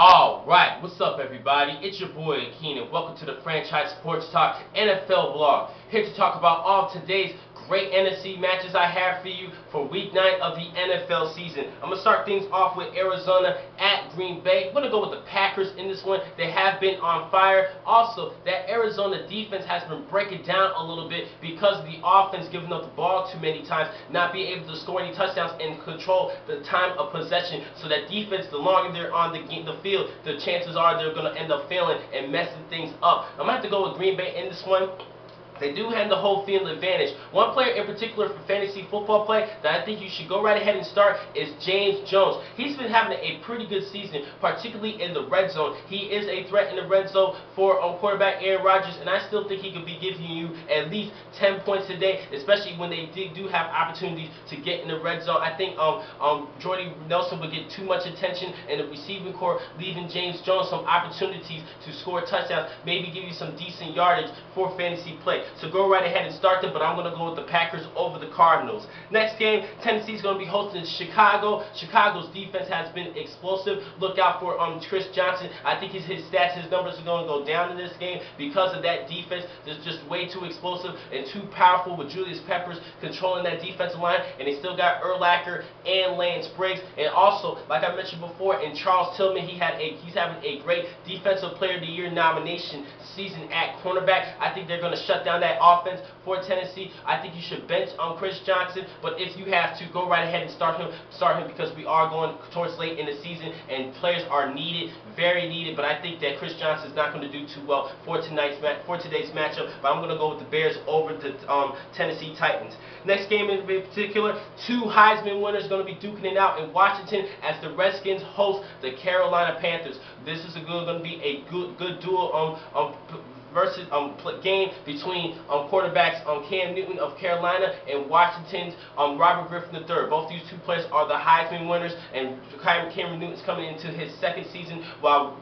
Alright, what's up everybody? It's your boy Keenan. Welcome to the Franchise Sports Talk NFL vlog. Here to talk about all of today's great NFC matches I have for you for week 9 of the NFL season. I'm going to start things off with Arizona at Green Bay. I'm going to go with the Packers in this one. They have been on fire. Also, that Arizona defense has been breaking down a little bit because of the offense giving up the ball too many times, not being able to score any touchdowns and control the time of possession. So that defense, the longer they're on the field, the chances are they're going to end up failing and messing things up. I'm going to have to go with Green Bay in this one. They do have the whole field advantage. One player in particular for fantasy football play that I think you should go right ahead and start is James Jones. He's been having a pretty good season, particularly in the red zone. He is a threat in the red zone for quarterback Aaron Rodgers, and I still think he could be giving you at least 10 points a day, especially when they do have opportunities to get in the red zone. I think Jordy Nelson would get too much attention in the receiving corps, leaving James Jones some opportunities to score touchdowns, maybe give you some decent yardage for fantasy play. So go right ahead and start them, but I'm going to go with the Packers over the Cardinals. Next game, Tennessee's going to be hosting Chicago. Chicago's defense has been explosive. Look out for Chris Johnson. I think his stats, his numbers are going to go down in this game because of that defense. It's just way too explosive and too powerful with Julius Peppers controlling that defensive line, and they still got Urlacher and Lance Briggs. And also, like I mentioned before, in Charles Tillman, he's having a great Defensive Player of the Year nomination season at cornerback. I think they're going to shut down that offense for Tennessee. I think you should bench on Chris Johnson, but if you have to, go right ahead and start him because we are going towards late in the season and players are needed, very needed. But I think that Chris Johnson is not going to do too well for today's matchup. But I'm going to go with the Bears over the Tennessee Titans. Next game in particular, two Heisman winners going to be duking it out in Washington as the Redskins host the Carolina Panthers. This is going to be a good duel versus game between quarterbacks Cam Newton of Carolina and Washington's Robert Griffin III. Both these two players are the Heisman winners, and Cam Newton's coming into his second season, while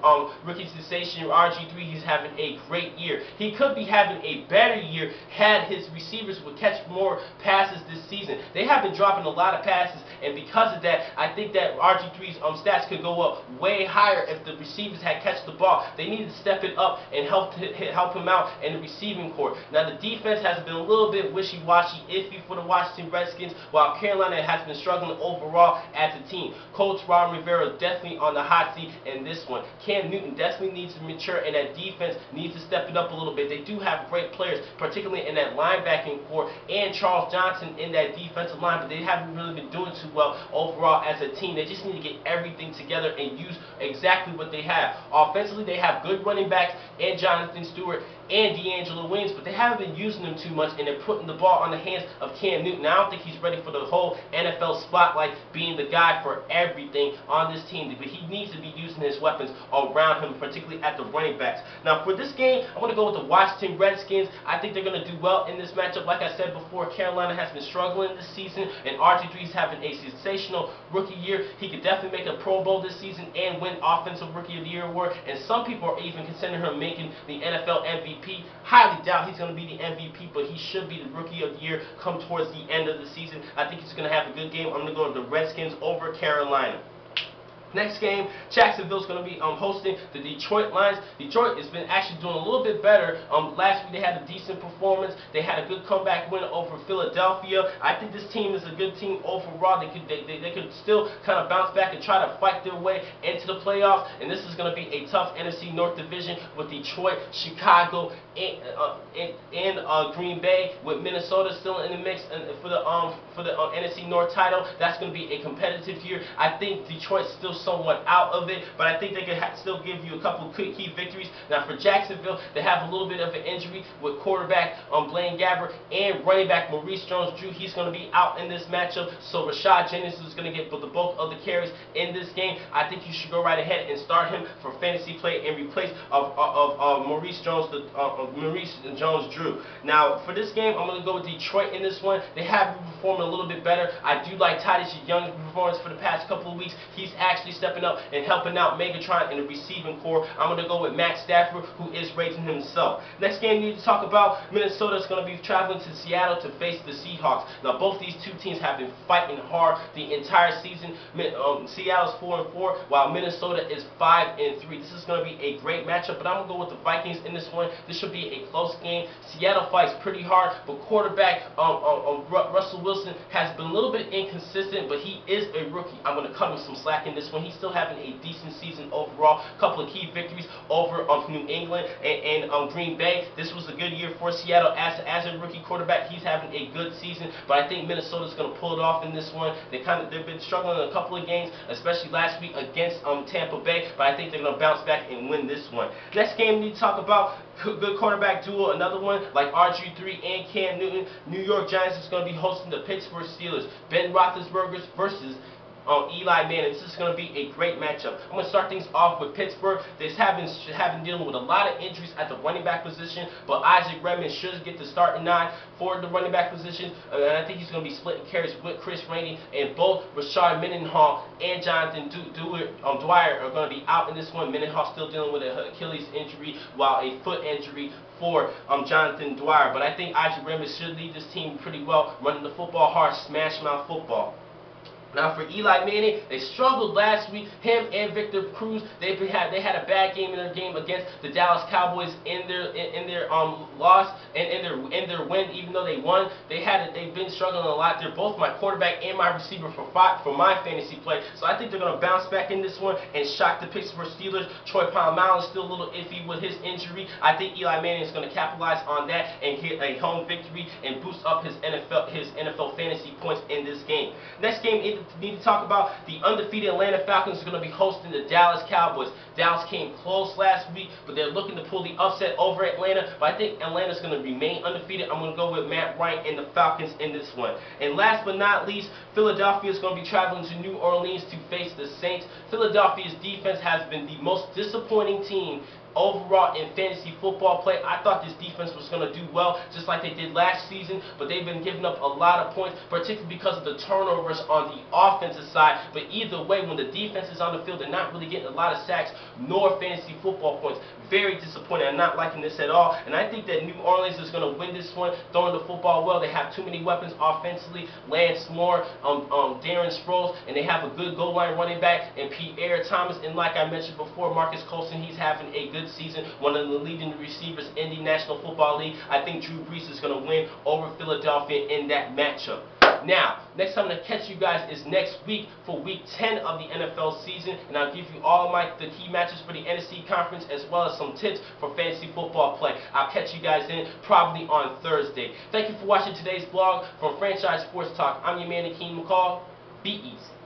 rookie sensation RG3, he's having a great year. He could be having a better year had his receivers would catch more passes this season. They have been dropping a lot of passes, and because of that, I think that RG3's stats could go up way higher if the receivers had catch the ball. They need to step it up and help him out in the receiving corps. Now the defense has been a little bit wishy-washy, iffy for the Washington Redskins, while Carolina has been struggling overall as a team. Coach Ron Rivera definitely on the hot seat in this one. Cam Newton definitely needs to mature, and that defense needs to step it up a little bit. They do have great players, particularly in that linebacking corps, and Charles Johnson in that defensive line, but they haven't really been doing too well overall as a team. They just need to get everything together and use exactly what they have. Offensively, they have good running backs and Jonathan Stewart and D'Angelo Williams, but they haven't been using them too much, and they're putting the ball on the hands of Cam Newton. Now, I don't think he's ready for the whole NFL spotlight, being the guy for everything on this team, but he needs to be using his weapons around him, particularly at the running backs. Now, for this game, I'm going to go with the Washington Redskins. I think they're going to do well in this matchup. Like I said before, Carolina has been struggling this season, and RG3 is having a sensational rookie year. He could definitely make a Pro Bowl this season and win Offensive Rookie of the Year award, and some people are even considering him making the NFL MVP. Highly doubt he's going to be the MVP, but he should be the Rookie of the Year come towards the end of the season. I think he's going to have a good game. I'm going to go with the Redskins over Carolina. Next game, Jacksonville's going to be hosting the Detroit Lions. Detroit has been actually doing a little bit better. Last week they had a decent performance. They had a good comeback win over Philadelphia. I think this team is a good team overall. They could still kind of bounce back and try to fight their way into the playoffs. And this is going to be a tough NFC North division with Detroit, Chicago, and Green Bay, with Minnesota still in the mix for the NFC North title. That's going to be a competitive year. I think Detroit's still somewhat out of it, but I think they can still give you a couple key victories. Now for Jacksonville, they have a little bit of an injury with quarterback Blaine Gabbert and running back Maurice Jones-Drew. He's going to be out in this matchup, so Rashad Jennings is going to get the bulk of the carries in this game. I think you should go right ahead and start him for fantasy play in replace of Maurice Jones-Drew. Now for this game, I'm going to go with Detroit in this one. They have been performing a little bit better. I do like Titus Young's performance for the past couple of weeks. He's actually actually stepping up and helping out Megatron in the receiving core. I'm going to go with Matt Stafford, who is raising himself. Next game we need to talk about, Minnesota is going to be traveling to Seattle to face the Seahawks. Now, both these two teams have been fighting hard the entire season. Seattle's 4-4, while Minnesota is 5-3. This is going to be a great matchup, but I'm going to go with the Vikings in this one. This should be a close game. Seattle fights pretty hard, but quarterback Russell Wilson has been a little bit inconsistent, but he is a rookie. I'm going to cut him some slack in this one. He's still having a decent season overall. A couple of key victories over New England and Green Bay. This was a good year for Seattle as a rookie quarterback. He's having a good season, but I think Minnesota's going to pull it off in this one. They've been struggling in a couple of games, especially last week against Tampa Bay, but I think they're going to bounce back and win this one. Next game we need to talk about, good quarterback duo, another one like RG3 and Cam Newton. New York Giants is going to be hosting the Pittsburgh Steelers. Ben Roethlisberger versus Eli Manning. This is going to be a great matchup. I'm going to start things off with Pittsburgh. They have been dealing with a lot of injuries at the running back position, but Isaac Redman should get the starting 9 for the running back position, and I think he's going to be splitting carries with Chris Rainey, and both Rashard Mendenhall and Jonathan Dwyer are going to be out in this one. Mendenhall still dealing with an Achilles injury, while a foot injury for Jonathan Dwyer, but I think Isaac Redman should lead this team pretty well, running the football hard, smash mouth football. Now for Eli Manning, they struggled last week. Him and Victor Cruz, they had a bad game in their game against the Dallas Cowboys in their loss and in their win. Even though they won, they've been struggling a lot. They're both my quarterback and my receiver for my fantasy play. So I think they're going to bounce back in this one and shock the Pittsburgh Steelers. Troy Polamalu is still a little iffy with his injury. I think Eli Manning is going to capitalize on that and get a home victory and boost up his NFL fantasy points in this game. Next game need to talk about, the undefeated Atlanta Falcons are going to be hosting the Dallas Cowboys. Dallas came close last week, but they're looking to pull the upset over Atlanta, but I think Atlanta's going to remain undefeated. I'm going to go with Matt Ryan and the Falcons in this one. And last but not least, Philadelphia is going to be traveling to New Orleans to face the Saints. Philadelphia's defense has been the most disappointing team overall in fantasy football play. I thought this defense was going to do well, just like they did last season, but they've been giving up a lot of points, particularly because of the turnovers on the offensive side. But either way, when the defense is on the field, they're not really getting a lot of sacks nor fantasy football points. Very disappointing. I'm not liking this at all, and I think that New Orleans is going to win this one, throwing the football well. They have too many weapons offensively. Lance Moore, Darren Sproles, and they have a good goal line running back and Pierre Thomas, and like I mentioned before, Marcus Colston, he's having a good season, one of the leading receivers in the National Football League. I think Drew Brees is going to win over Philadelphia in that matchup. Now, next time to catch you guys is next week for Week 10 of the NFL season, and I'll give you all of the key matches for the NFC Conference as well as some tips for fantasy football play. I'll catch you guys in probably on Thursday. Thank you for watching today's vlog from Franchise Sports Talk. I'm your man, Akeem McCall. Be easy.